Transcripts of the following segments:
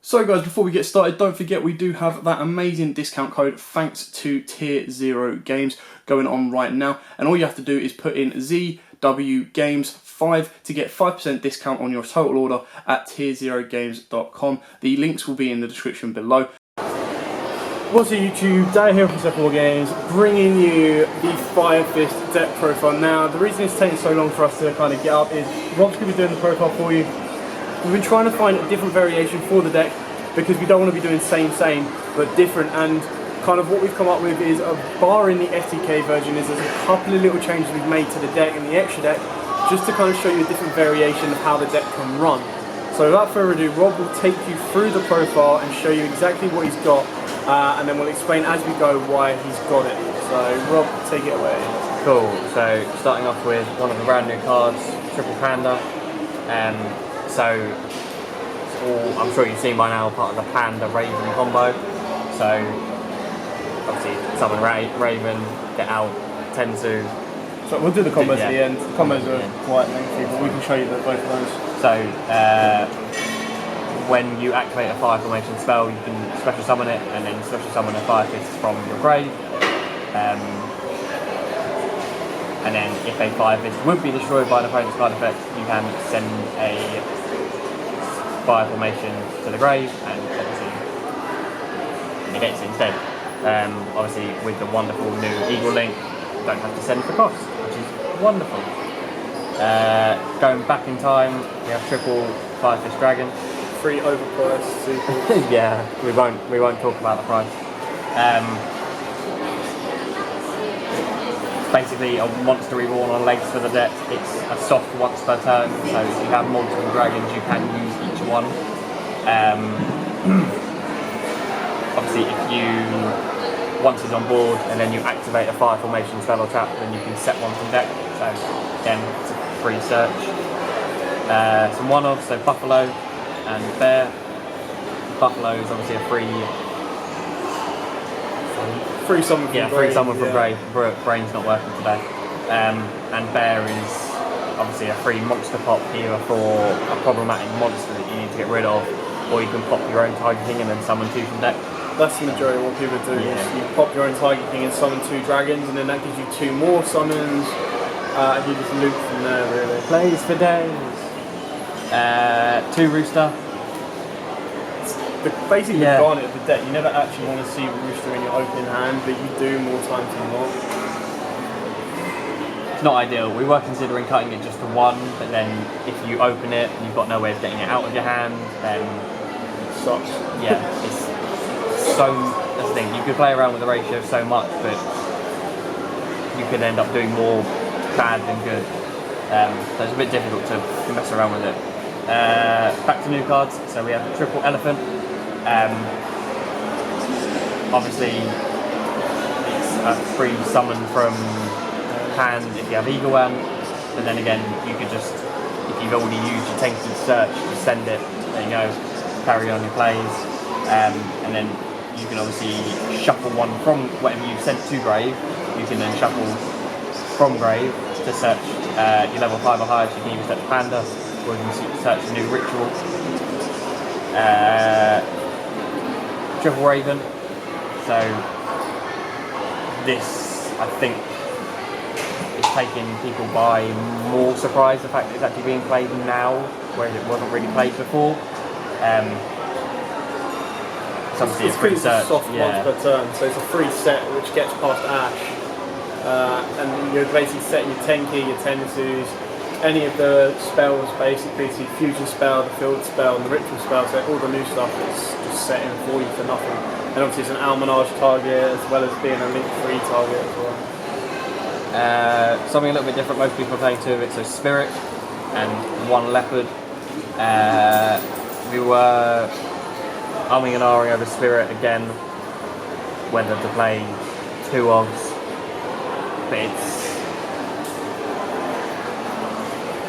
So guys, before we get started, don't forget we do have that amazing discount code thanks to Tier 0 Games going on right now. And all you have to do is put in ZW Games 5 to get 5% discount on your total order at tier0games.com. The links will be in the description below. What's up YouTube, Dan here from YUGIOH Games, bringing you the Fire Fist deck profile. Now, the reason it's taking so long for us to kind of get up is Rob's going to be doing the profile for you. We've been trying to find a different variation for the deck because we don't want to be doing same, but different. And kind of what we've come up with is a bar in the STK version is there's a couple of little changes we've made to the deck and the extra deck just to kind of show you a different variation of how the deck can run. So without further ado, Rob will take you through the profile and show you exactly what he's got. And then we'll explain as we go why he's got it. So Rob, take it away. Cool, so starting off with one of the brand new cards, Triple Panda. So it's all, I'm sure you've seen by now, part of the Panda Raven combo. So obviously summon Raven, get out Tensu. So we'll do the combos at the end. The combos are quite lengthy, but we can show you both of those. So when you activate a fire formation spell, you can special summon it and then special summon a Fire Fist from your grave. And then if a Fire Fist would be destroyed by an opponent's card effect, you can send a fire formation to the grave and obviously it hits instead. Obviously with the wonderful new Eagle link, you don't have to send for cost, which is wonderful. Going back in time, we have triple Fire Fist Dragon. 3 overpriced super. Yeah, we won't talk about the price. Basically a monster reborn on legs for the deck. It's a soft once per turn, so if you have multiple dragons you can use each one. Obviously if you once it's on board and then you activate a fire formation spell or trap, then you can set one from deck. So again, it's a free search. Some one-offs, so Buffalo and Bear. Buffalo is obviously a free summon from Grave. Free summon from Grave. Brain's not working today. And Bear is obviously a free monster pop either for a problematic monster that you need to get rid of, or you can pop your own Tiger King and then summon 2 from deck. That's the majority of what people do. Yeah. You pop your own Tiger King and summon 2 dragons, and then that gives you 2 more summons. And you just loop from there, really. Plays for days. 2 Rooster. Basically, the garnet of the deck. You never actually want to see Rooster in your opening hand, but you do more times than not. It's not ideal. We were considering cutting it just to 1, but then if you open it and you've got no way of getting it out of your hand, then it sucks. Yeah, it's so. That's the thing. You could play around with the ratio so much, but you could end up doing more bad than good. So it's a bit difficult to mess around with it. Back to new cards. So we have the Triple Elephant. Obviously, it's a free summon from hand if you have Eagle One, but then again, you could just, if you've already used your Tenki search, just send it. There you go. Carry on your plays, and then you can obviously shuffle one from whatever you sent to Grave. You can then shuffle from Grave to search your level 5 or higher. So you can even search Panda, or you can search a new ritual. Triple Raven. So this, I think, is taking people by more surprise, the fact that it's actually being played now, whereas it wasn't really played before. It's obviously a free search. Soft once per turn, so it's a free set which gets past Ash. And you're basically setting your Tenki, your Tensus, any of the spells basically, so your fusion spell, the field spell, and the ritual spell, so all the new stuff is just set in for you for nothing. And obviously it's an Almanage target as well as being a link-free target as well. Something a little bit different, most people are playing 2 of it, so Spirit and 1 Leopard. We were umming and ahhing over Spirit again, whether to play 2 ofs, but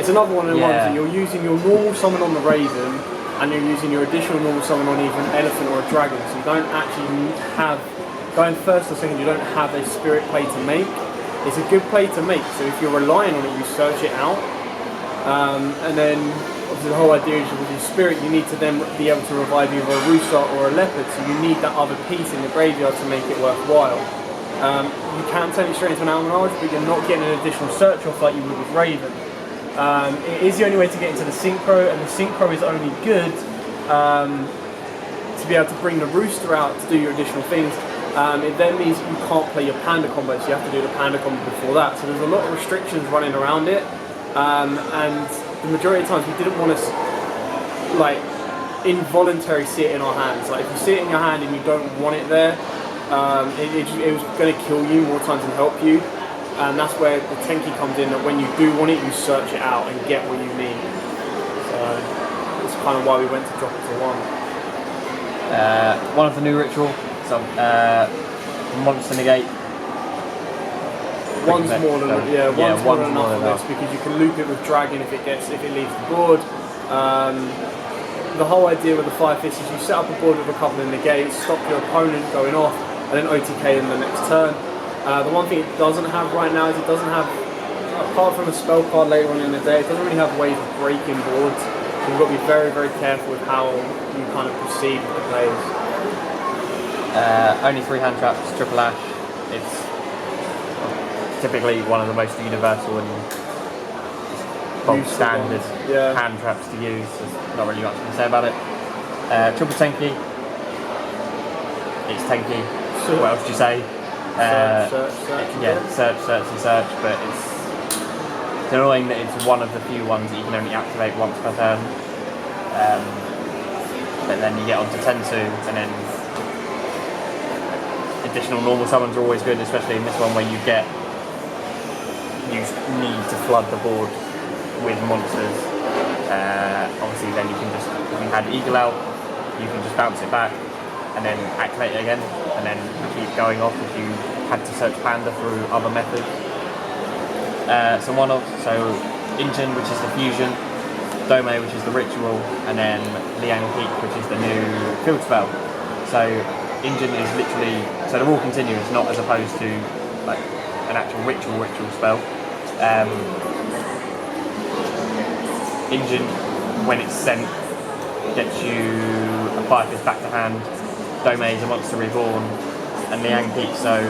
it's another one of the ones that you're using your normal summon on the Raven and you're using your additional normal summon on either an Elephant or a Dragon, so you don't actually have, going first or second, you don't have a Spirit play to make. It's a good play to make, so if you're relying on it, you search it out, and then obviously the whole idea is with your spirit, you need to then be able to revive either a rooster or a leopard, so you need that other piece in the graveyard to make it worthwhile. You can turn it straight into an Almanage, but you're not getting an additional search off like you would with Raven. It is the only way to get into the Synchro, and the Synchro is only good to be able to bring the rooster out to do your additional things. It then means you can't play your panda combo, so you have to do the panda combo before that. So there's a lot of restrictions running around it, and the majority of times we didn't want to like involuntarily see it in our hands. Like if you see it in your hand and you don't want it there, it was going to kill you more times than help you. And that's where the Tenki comes in, that when you do want it, you search it out and get what you need. So that's kind of why we went to drop it to 1. One of the new ritual, so monster negate. One's more than one's more than enough for this, because you can loop it with dragon if it leaves the board. The whole idea with the Fire Fist is you set up a board with a couple of negates, stop your opponent going off, and then OTK in the next turn. The one thing it doesn't have right now is it doesn't have, apart from a spell card later on in the day, it doesn't really have ways of breaking boards. So you've got to be very, very careful with how you kind of proceed with the plays. Only 3 hand traps, triple ash. It's typically one of the most universal and bulk standard hand traps to use. There's not really much to say about it. Triple Tenki. It's Tenki. What else do you say? Search, but it's annoying that it's one of the few ones that you can only activate once per turn. But then you get onto Tensu, and then additional normal summons are always good, especially in this one where you need to flood the board with monsters. Obviously then you can just, if you had Eagle out, you can just bounce it back and then activate it again, and then keep going off if you had to search Panda through other methods. So Injin, which is the fusion, Dome, which is the ritual, and then Liang Peak, which is the new field spell. So Injin is literally, so they're all continuous, not as opposed to like an actual ritual spell. Injin, when it's sent, gets you a Fire Fist back to hand. Dome is a monster reborn, and Liang Peak, so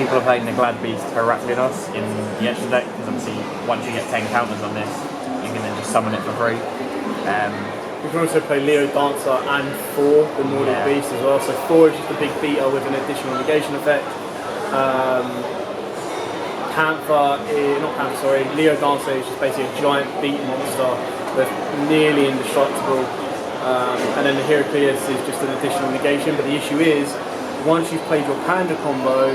people are playing the Glad Beast Heraclinos in the extra deck, because obviously once you get 10 counters on this, you can then just summon it for free. You can also play Leo Dancer and 4, the Nordic Beast as well. So 4 is just a big beater with an additional negation effect. Leo Dancer is just basically a giant beat monster that's nearly indestructible. And then the Heraclius is just an additional negation, but the issue is, once you've played your Panda combo,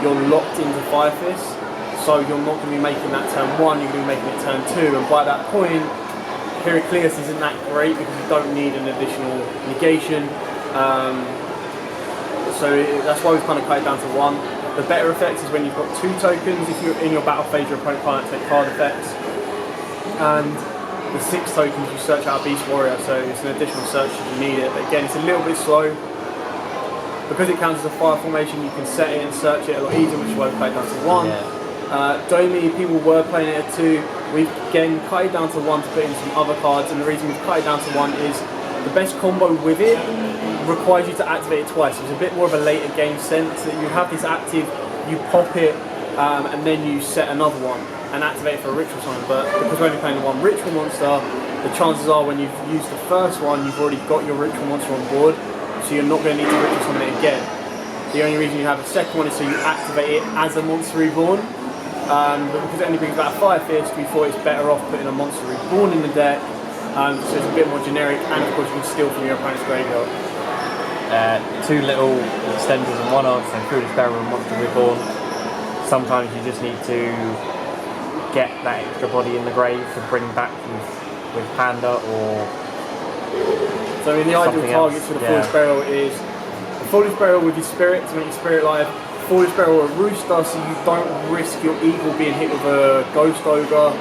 you're locked into Fire Fist, so you're not going to be making that turn 1, you're going to be making it turn 2, and by that point, Heraclius isn't that great because you don't need an additional negation. So that's why we've kind of cut it down to 1. The better effect is when you've got 2 tokens. If you're in your battle phase, your opponent can't take card effects. And the 6 tokens, you search out a Beast Warrior, so it's an additional search if you need it. But again, it's a little bit slow. Because it counts as a fire formation, you can set it and search it a lot easier, which is why we played down to 1. Domi, people were playing it at 2. We've again cut it down to 1 to put in some other cards, and the reason we've cut it down to 1 is the best combo with it requires you to activate it twice. It's a bit more of a later game sense that you have this active, you pop it, and then you set another one and activate it for a ritual summon. But because we're only playing the 1 ritual monster, the chances are when you've used the first one, you've already got your ritual monster on board, so you're not going to need to ritual summon it again. The only reason you have a second one is so you activate it as a monster reborn. But because it only brings back a Fire Fist, we thought it's better off putting a monster reborn in the deck, so it's a bit more generic, and of course you can steal from your opponent's graveyard. 2 little extenders and 1 off, so Foolish Barrel and Monster Reborn. Sometimes you just need to get that extra body in the grave to bring back with Panda or. So I mean, the ideal targets for the Foolish Barrel is the Foolish Barrel with your spirit to make your spirit live, Foolish Barrel or a Rooster so you don't risk your evil being hit with a Ghost Ogre,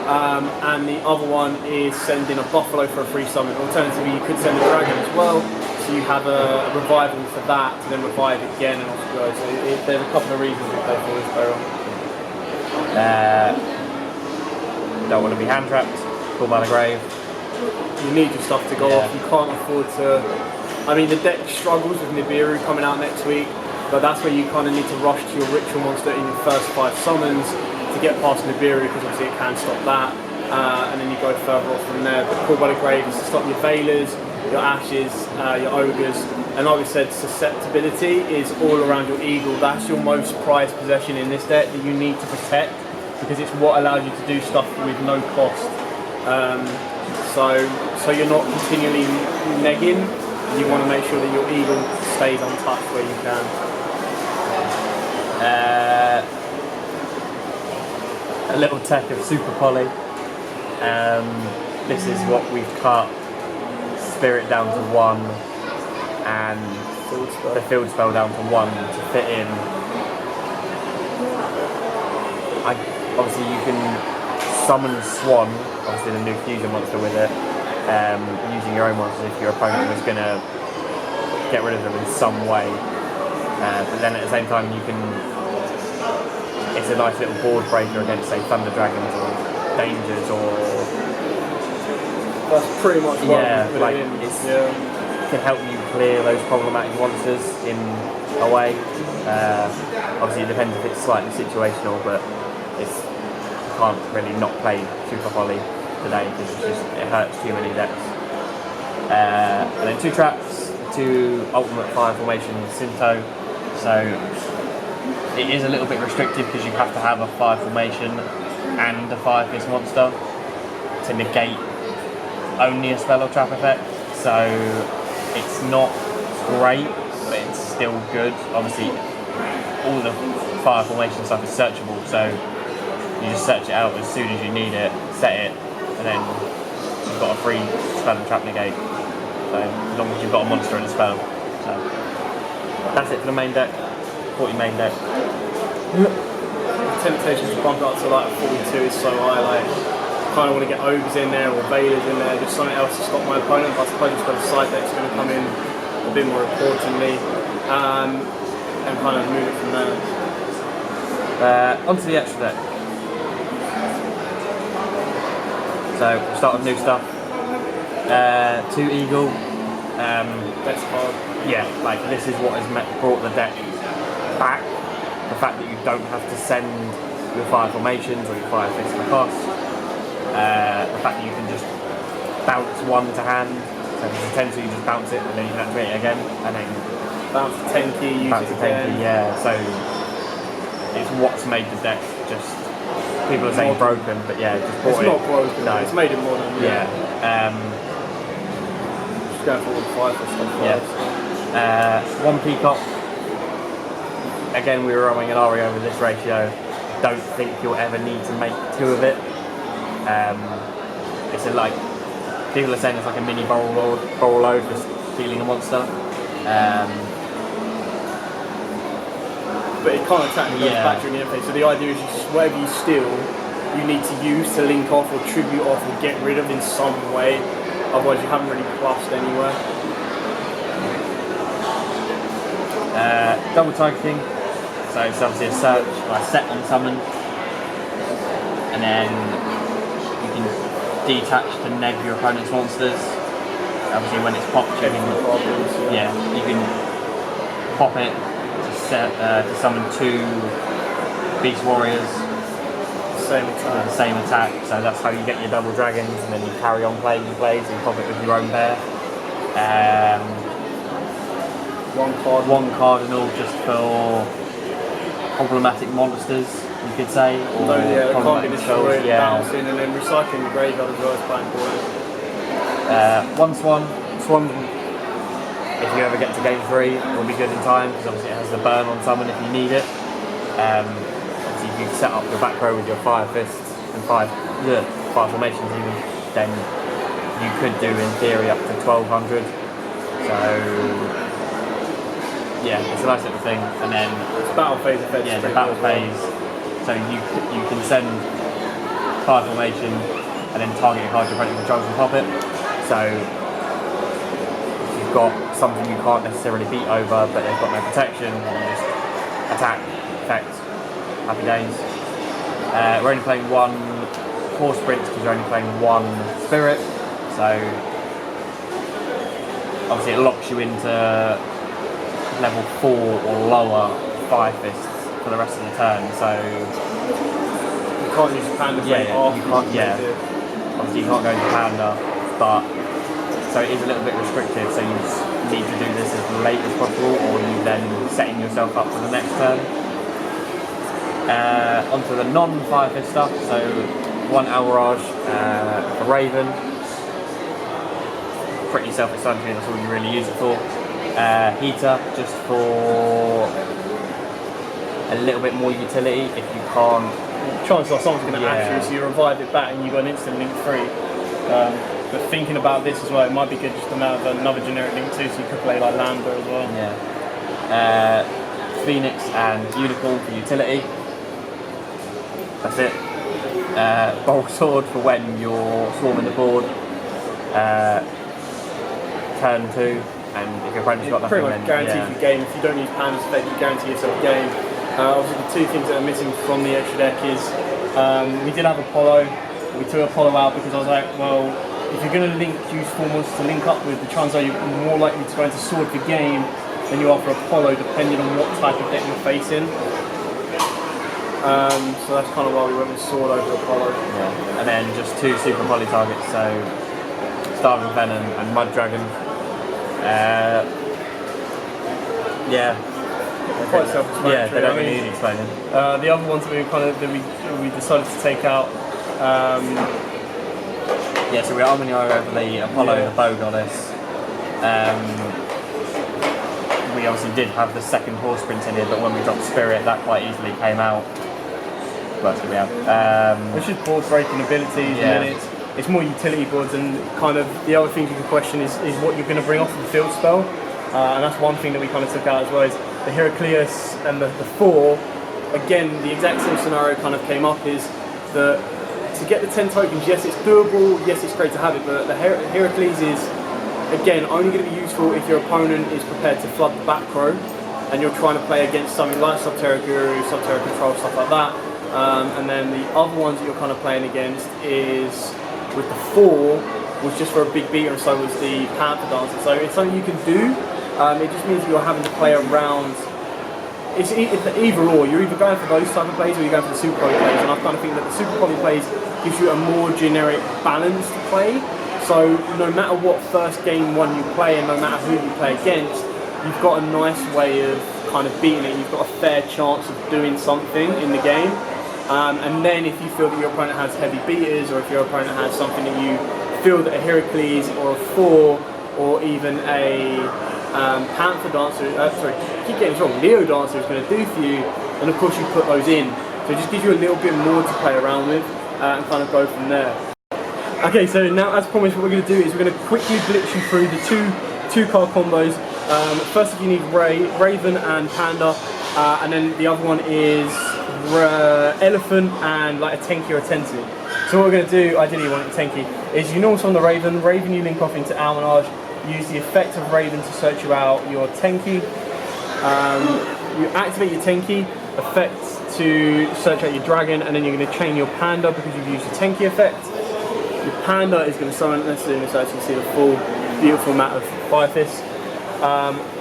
and the other one is sending a Buffalo for a free summon. Alternatively, you could send a Dragon as well, so you have a revival for that to then revive again and also go. So there's a couple of reasons we play Foolish Barrel. Don't want to be hand trapped. Call by the Grave. You need your stuff to go off. You can't afford to. I mean, the deck struggles with Nibiru coming out next week, but that's where you kind of need to rush to your ritual monster in your first 5 summons to get past Nibiru, because obviously it can stop that, and then you go further off from there. But Call by the Grave is to stop your Veilers, your Ashes, your Ogres, and like we said, susceptibility is all around your Eagle. That's your most prized possession in this deck that you need to protect, because it's what allows you to do stuff with no cost. So you're not continually negging. You want to make sure that your Eagle stays untouched where you can. A little tech of Super Poly. This is what we've cut Spirit down to 1 and the field spell down to 1 to fit in. Obviously you can summon Swan, obviously the new fusion monster with it, using your own monsters if your opponent was going to get rid of them in some way. But then at the same time it's a nice little board breaker against, say, Thunder Dragons or Dangers or... That's pretty much what it can help you clear those problematic monsters in a way. Obviously it depends if it's slightly situational, but you can't really not play Super Poly today because it hurts too many decks. And then 2 traps, 2 ultimate fire formation Sinto. So it is a little bit restrictive because you have to have a fire formation and a Fire Fist monster to negate only a spell or trap effect. So it's not great, but it's still good. Obviously all the fire formation stuff is searchable, so you just search it out as soon as you need it, set it, and then you've got a free spell and trap negate. So as long as you've got a monster and a spell. So that's it for the main deck. 40 main deck. The temptation to bump up to like 42 is so high. Like, kind of want to get Ogres in there or Veilers in there, just something else to stop my opponent. But I suppose it's got the side decks going to come in a bit more importantly, and kind of move it from there. Onto the extra deck. So we'll start with new stuff. 2 Eagle. That's hard. Yeah, like this is what has brought the deck back. The fact that you don't have to send your fire formations or your Fire Fist to cost. The fact that you can just bounce 1 to hand. So if it's a 10, so you just bounce it and then you can activate it again, and then bounce to 10 key, use bounce it to 10 again. key, yeah. So it's what's made the deck just. People are saying broken, but yeah, just brought it's not broken. No. It's made it modern. Yeah. Just going for all the Fire Fist stuff. Yeah. 1 Peacock. Again, we were rolling an Ari over this ratio. Don't think you'll ever need to make 2 of it. It's people are saying it's like a mini barrel load for stealing a monster. But it can't attack and goes back during the end phase. So the idea is whatever you steal, you need to use to link off or tribute off or get rid of in some way. Otherwise you haven't really plussed anywhere. Double targeting. So it's obviously a search, or a set on summon. And then you can detach to neg your opponent's monsters. Obviously when it's popped, you can pop it to summon 2 Beast Warriors. Same attack. So that's how you get your double dragons, and then you carry on playing your plays and pop it with your own bear. 1 cardinal just for problematic monsters, you could say. Or can't be destroyed, bouncing, and then recycling the graveyard as well is quite important. 1 Swan. Swan, if you ever get to game 3, will be good in time because obviously it has the burn on summon if you need it. Obviously, if you set up your back row with your Fire Fists and fire formations, even, then you could do in theory up to 1200. So yeah, it's a nice little thing. And then it's battle phase effect. Yeah, the battle phase. So you can send fire formation and then target your card your opponent controls and pop it. So you've got something you can't necessarily beat over, but they've got no protection, and you just attack, effect, happy days. We're only playing 1 horse sprints because you're only playing one spirit, so obviously it locks you into level 4 or lower Fire Fists for the rest of the turn. So you can't use Panda. Obviously you can't go into Panda, but so it is a little bit restrictive. So you need to do this as late as possible, or you then setting yourself up for the next turn. Onto the non-Fire Fist stuff. So 1 Almirage for Raven. Pretty self-explanatory. That's all you really use it for. Heater just for a little bit more utility if you can't. Chances are someone's going to ash you, so you revive it back and you've got an instant link 3. But thinking about this as well, it might be good just to have another generic link 2, so you could play like Lambda as well. Yeah. Phoenix and Unicorn for utility. That's it. Bolt Sword for when you're swarming the board. Turn 2, and if your opponent's got nothing, pretty much guarantees the game. If you don't use Panda's effect, you guarantee yourself a game. Obviously, the 2 things that are missing from the extra deck is we did have Apollo. We took Apollo out because I was like, well, if you're going to use 4 monsters to link up with, the chances are you're more likely to go into Sword for game than you are for Apollo, depending on what type of deck you're facing. So that's kind of why we went with Sword over Apollo. Yeah. And then just 2 super poly targets, so Starving Venom and Mud Dragon. Quite self-explanatory. Yeah, they don't really need explaining. The other ones that we decided to take out. So we Arminier over the Apollo, the Bow Goddess. We obviously did have the second horse sprint in here, but when we dropped Spirit, that quite easily came out. What else did we have? It's just board breaking abilities, and then it's more utility boards, and kind of the other thing you can question is what you're going to bring off of the field spell. And that's one thing that we kind of took out as well, is the Heracleus and the 4. Again, the exact same scenario kind of came up, is that to get the 10 tokens, yes, it's doable, yes, it's great to have it, but the Heracles is, again, only going to be useful if your opponent is prepared to flood the back row, and you're trying to play against something like Subterra Guru, Subterra Control, stuff like that. And then the other ones that you're kind of playing against is, with the 4, was just for a big beater, and so was the Panther Dancer. So it's something you can do. It just means you're having to play around. It's either or. You're either going for those type of plays, or you're going for the super poly plays. And I kind of think that the super poly plays gives you a more generic balanced play. So no matter what first game one you play, and no matter who you play against, you've got a nice way of kind of beating it. You've got a fair chance of doing something in the game. And then if you feel that your opponent has heavy beaters, or if your opponent has something that you feel that a Heracles or a 4 or even a Panther Dancer, I keep getting this wrong, Leo Dancer is going to do for you, and of course you put those in. So it just gives you a little bit more to play around with, and kind of go from there. Okay, so now as promised, what we're going to do is we're going to quickly blitz you through the two card combos. First, you need Raven and Panda, and then the other one is Elephant and like a Tenki or a Tensu. So what we're going to do, ideally you want a Tenki, is you normal summon the Raven you link off into Almanage, use the effect of Raven to search you out your Tenki, you activate your Tenki, effect to search out your Dragon, and then you're going to chain your Panda because you've used the Tenki effect. Your Panda is going to summon, let's do this so you can see the full beautiful map of Fire Fist.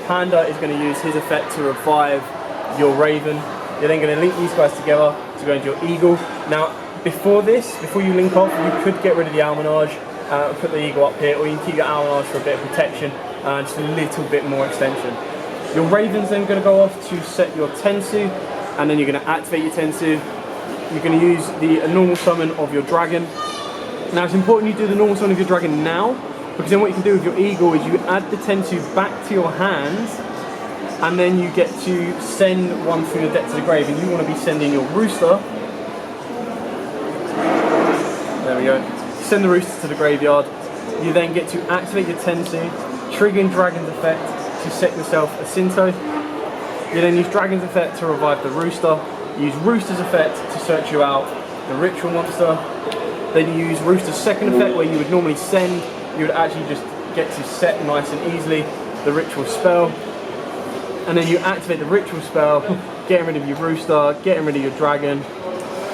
Panda is going to use his effect to revive your Raven. You're then going to link these guys together to go into your Eagle. Now, before you link off, you could get rid of the Almanage, put the Eagle up here, or you can keep your Almanage for a bit of protection, just a little bit more extension. Your Raven's then going to go off to set your Tensu, and then you're going to activate your Tensu. You're going to use the normal summon of your Dragon. Now, it's important you do the normal summon of your Dragon now, because then what you can do with your Eagle is you add the Tensu back to your hands, and then you get to send one through the deck to the grave, and you want to be sending your Rooster. There we go. Send the Rooster to the graveyard. You then get to activate your Tensu, triggering Dragon's effect to set yourself a Sinto. You then use Dragon's effect to revive the Rooster. You use Rooster's effect to search you out the Ritual Monster. Then you use Rooster's second effect, where you would normally send, you would actually just get to set nice and easily the Ritual spell. And then you activate the Ritual spell, getting rid of your Rooster, getting rid of your Dragon,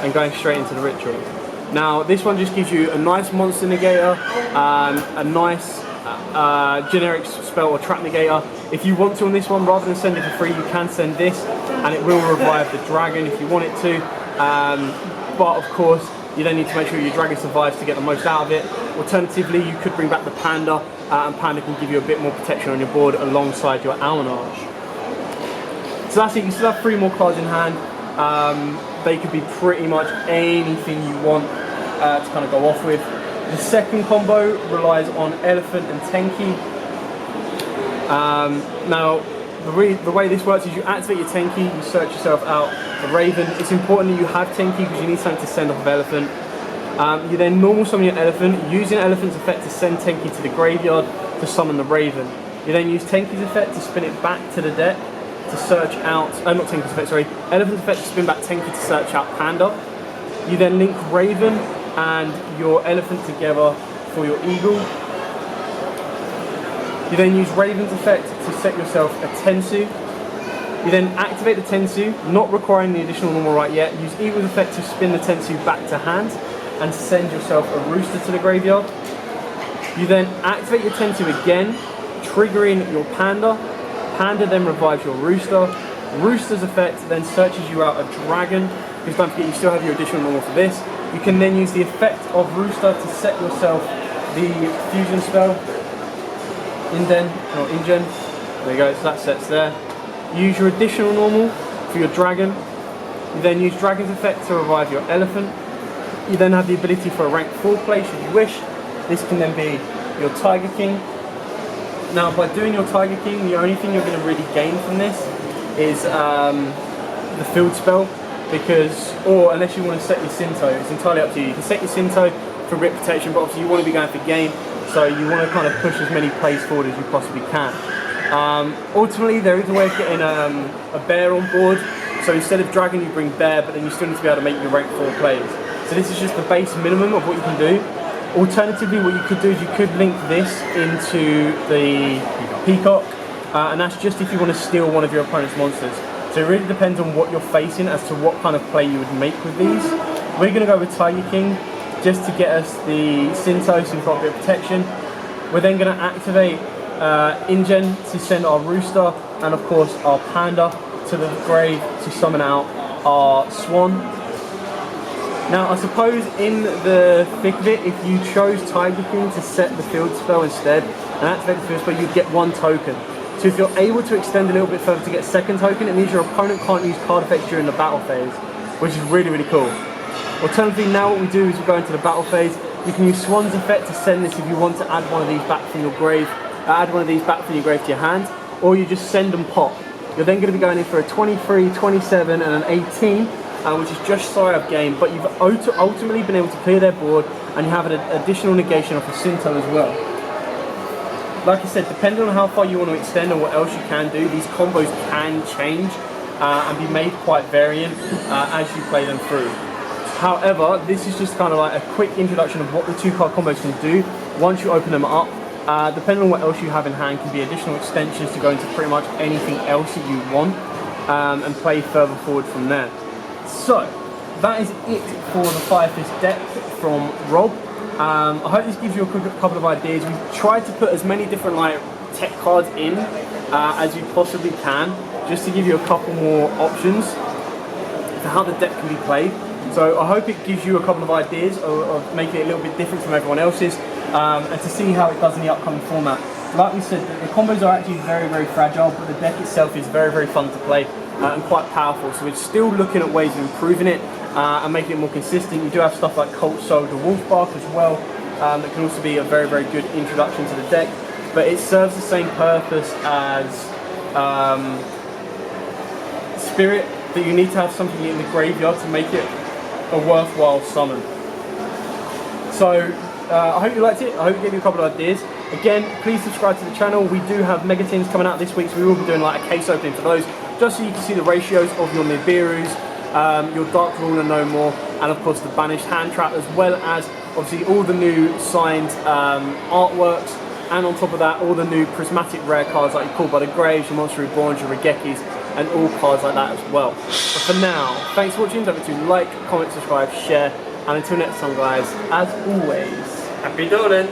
and going straight into the Ritual. Now this one just gives you a nice monster negator, a nice generic spell or trap negator. If you want to on this one, rather than send it for free, you can send this and it will revive the dragon if you want it to. But of course, you then need to make sure your dragon survives to get the most out of it. Alternatively, you could bring back the panda, and panda can give you a bit more protection on your board alongside your almanage. So that's it, you still have 3 more cards in hand. They could be pretty much anything you want to kind of go off with. The second combo relies on Elephant and Tenki. Now, the way this works is you activate your Tenki, you search yourself out a Raven. It's important that you have Tenki because you need something to send off of Elephant. You then normal summon your Elephant, using Elephant's effect to send Tenki to the graveyard to summon the Raven. You then use Tenki's effect to spin it back to the deck to search out, not Tenki's effect, sorry, Elephant's effect to spin back Tenki to search out Panda. You then link Raven and your Elephant together for your Eagle. You then use Raven's effect to set yourself a Tensu. You then activate the Tensu, not requiring the additional normal right yet. Use Eagle's effect to spin the Tensu back to hand and send yourself a Rooster to the graveyard. You then activate your Tensu again, triggering your Panda. Panda then revives your Rooster. Rooster's effect then searches you out a Dragon, because don't forget you still have your additional normal for this. You can then use the effect of Rooster to set yourself the fusion spell. Inden. There you go, so that sets there. Use your additional normal for your Dragon. You then use Dragon's effect to revive your Elephant. You then have the ability for a rank 4 play should you wish. This can then be your Tiger King. Now by doing your Tiger King, the only thing you're going to really gain from this is the field spell, or unless you want to set your Sinto, it's entirely up to you. You can set your Sinto for rip protection, but obviously you want to be going for game, so you want to kind of push as many plays forward as you possibly can. Ultimately, there is a way of getting a bear on board, so instead of dragon you bring bear, but then you still need to be able to make your rank 4 plays. So this is just the base minimum of what you can do. Alternatively, what you could do is you could link this into the Peacock, and that's just if you want to steal one of your opponent's monsters. So it really depends on what you're facing as to what kind of play you would make with these. We're going to go with Tiger King just to get us the Sinto, so we've got a bit of protection. We're then going to activate Ingen to send our Rooster, and of course our Panda to the grave to summon out our Swan. Now I suppose in the thick of it, if you chose Tiger King to set the field spell instead and activate the field spell, you'd get 1 token. So if you're able to extend a little bit further to get 2nd token, it means your opponent can't use card effects during the battle phase, which is really, really cool. Alternatively, now what we do is we go into the battle phase. You can use Swan's effect to send this if you want to add one of these back from your grave, to your hand, or you just send them pop. You're then going to be going in for a 23, 27 and an 18, which is just shy of game, but you've ultimately been able to clear their board, and you have an additional negation off of Sinto as well. Like I said, depending on how far you want to extend and what else you can do, these combos can change and be made quite variant as you play them through. However, this is just kind of like a quick introduction of what the 2-card combos can do once you open them up. Depending on what else you have in hand, can be additional extensions to go into pretty much anything else that you want and play further forward from there. So, that is it for the Fire Fist deck from Rob. I hope this gives you a couple of ideas. We've tried to put as many different tech cards in as you possibly can, just to give you a couple more options for how the deck can be played. So I hope it gives you a couple of ideas of making it a little bit different from everyone else's, and to see how it does in the upcoming format. Like we said, the combos are actually very, very fragile, but the deck itself is very, very fun to play and quite powerful. So we're still looking at ways of improving it and making it more consistent. You do have stuff like Cult Soldier Wolfbark as well, that can also be a very, very good introduction to the deck. But it serves the same purpose as Spirit, that you need to have something in the graveyard to make it a worthwhile summon. So I hope you liked it. I hope it gave you a couple of ideas. Again, please subscribe to the channel. We do have Mega Tins coming out this week, so we will be doing a case opening for those, just so you can see the ratios of your Nibiru's, your Dark Ruler No More, and of course the Banished Hand Trap, as well as obviously all the new signed artworks, and on top of that all the new prismatic rare cards like your Called by the Graves, your Monster Reborn, your Regekis, and all cards like that as well. But for now, thanks for watching. Don't forget to like, comment, subscribe, share, And until next time, guys, as always, happy dueling.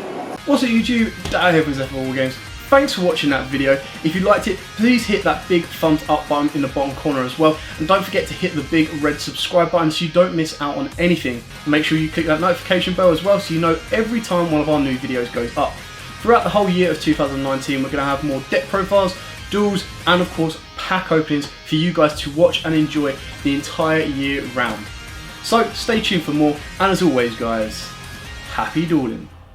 What's up, YouTube? Dan here from War Games. Thanks for watching that video. If you liked it, please hit that big thumbs up button in the bottom corner as well. And don't forget to hit the big red subscribe button so you don't miss out on anything. Make sure you click that notification bell as well so you know every time one of our new videos goes up. Throughout the whole year of 2019, we're going to have more deck profiles, duels, and of course pack openings for you guys to watch and enjoy the entire year round. So stay tuned for more, and as always guys, happy dueling.